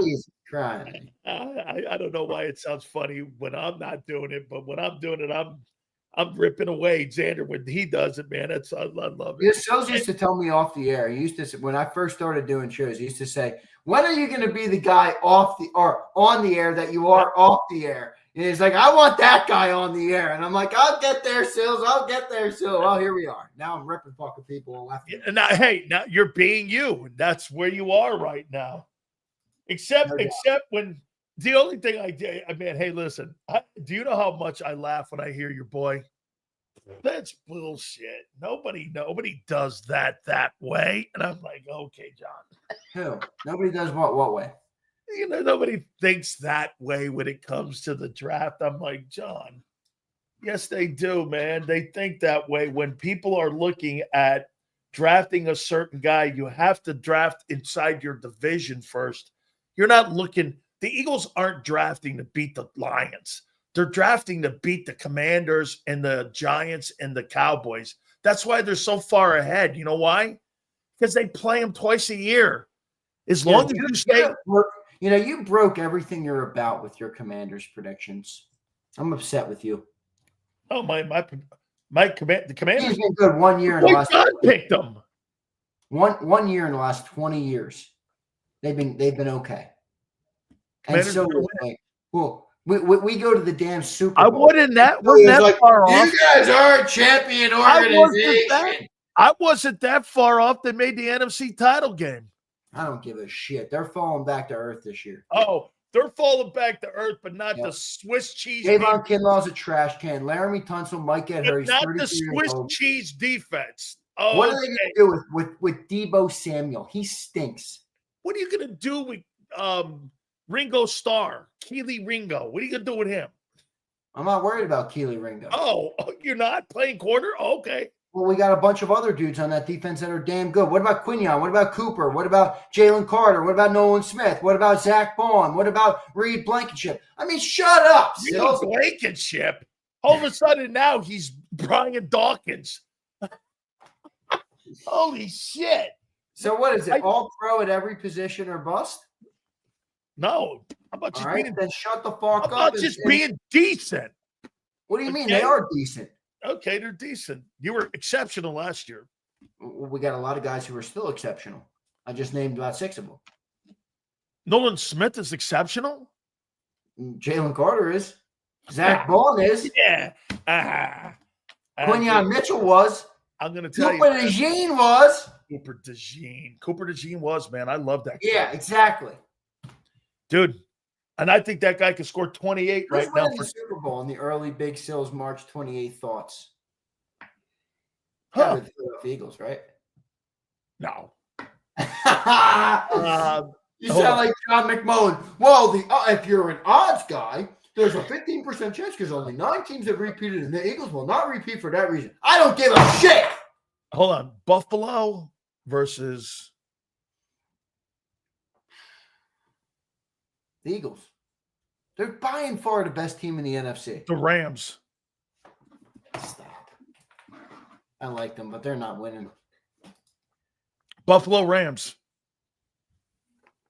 He's crying. I don't know why it sounds funny when I'm not doing it, but when I'm doing it, I'm ripping away Zander when he does it, man. I love it. His shows used to tell me off the air. He used to say, when I first started doing shows, he used to say, "When are you going to be the guy off the or on the air that you are off the air?" And he's like, "I want that guy on the air." And I'm like, "I'll get there, Sills. I'll get there, Sills." Well, here we are. Now I'm ripping fucking people left. Now, now you're being you. That's where you are right now. Except when the only thing I mean, hey, listen, do you know how much I laugh when I hear your boy? That's bullshit. Nobody does that way. And I'm like, okay, John. Who? Nobody does what way? Nobody thinks that way when it comes to the draft. I'm like, John, yes, they do, man. They think that way. When people are looking at drafting a certain guy, you have to draft inside your division first. You're not looking – the Eagles aren't drafting to beat the Lions. They're drafting to beat the Commanders and the Giants and the Cowboys. That's why they're so far ahead. You know why? Because they play them twice a year. As long as you stay – you broke everything you're about with your Commanders predictions. I'm upset with you. Oh, the Commanders. He's been good 1 year in the last. God picked them. One year in the last 20 years, they've been okay. And so we go to the damn Super Bowl. I wasn't that far off. You guys are a champion organization. I wasn't that far off. They made the NFC title game. I don't give a shit. They're falling back to earth this year. Oh, they're falling back to earth, but not the Swiss cheese. Javon Kinlaw's a trash can. Laramie Tunsil might get hurt. He's not the Swiss cheese defense. Oh, what are they going to do with Deebo Samuel? He stinks. What are you going to do with Ringo Starr, Keely Ringo? What are you going to do with him? I'm not worried about Keely Ringo. Oh, you're not playing corner? Okay. Well, we got a bunch of other dudes on that defense that are damn good. What about Quinion? What about Cooper? What about Jalen Carter? What about Nolan Smith? What about Zach Baum? What about Reed Blankenship? I mean, shut up, Sills. Blankenship. All of a sudden now he's Brian Dawkins. Holy shit. So what is it? All pro at every position or bust? No. How about just being then shut the fuck up. How about just being decent? What do you mean? They are decent. Okay, they're decent. You were exceptional last year. We got a lot of guys who are still exceptional. I just named about 6 of them. Nolan Smith is exceptional? Jalen Carter is. Zach Baum is. Yeah. Quinion Mitchell was. I'm going to tell you. Cooper DeJean was. Cooper DeJean was, man. I love that guy. Yeah, exactly. Dude, and I think that guy could score 28 right now for Super Bowl in the early Big Sills March 28 thoughts. Huh. The Philadelphia Eagles, right? No. You sound like John McMullen. Well, if you're an odds guy, There's a 15% chance because only 9 teams have repeated, and the Eagles will not repeat for that reason. I don't give a shit. Hold on. Buffalo versus the Eagles. They're by and far the best team in the NFC. the Rams. Stop. I like them, but they're not winning. Buffalo Rams.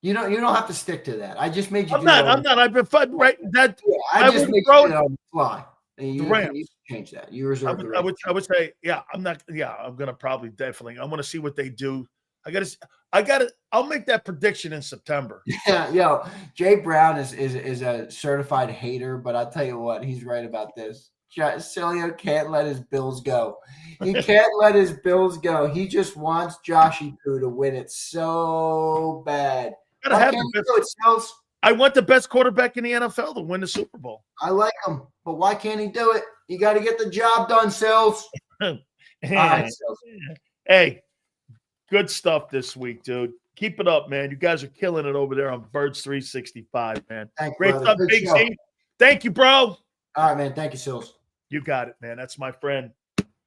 You don't have to stick to that. I just made you. I'm not. I've been fun right. That yeah, I just made you on the fly. The Rams. You change that. You reserve the Rams. I would say, yeah. I'm not. Yeah, I'm gonna probably definitely. I want to see what they do. I gotta. I'll make that prediction in September. Yeah, yo, Jay Brown is a certified hater, but I'll tell you what, he's right about this. Sileo can't let his Bills go. He can't let his Bills go. He just wants Joshy Poo to win it so bad. Why can't he do it, Sills? I want the best quarterback in the NFL to win the Super Bowl. I like him, but why can't he do it? You got to get the job done, Sills. All right, Sills. Hey, good stuff this week, dude. Keep it up, man. You guys are killing it over there on Birds 365, man. Great stuff, Big Z. Thank you, bro. All right, man. Thank you, Sills. You got it, man. That's my friend,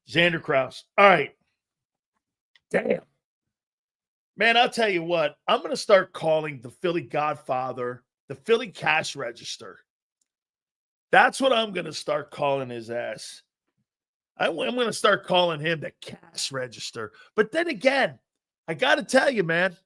Zander Krause. All right. Damn. Man, I'll tell you what. I'm going to start calling the Philly Godfather the Philly Cash Register. That's what I'm going to start calling his ass. I'm going to start calling him the Cash Register. But then again, I got to tell you, man,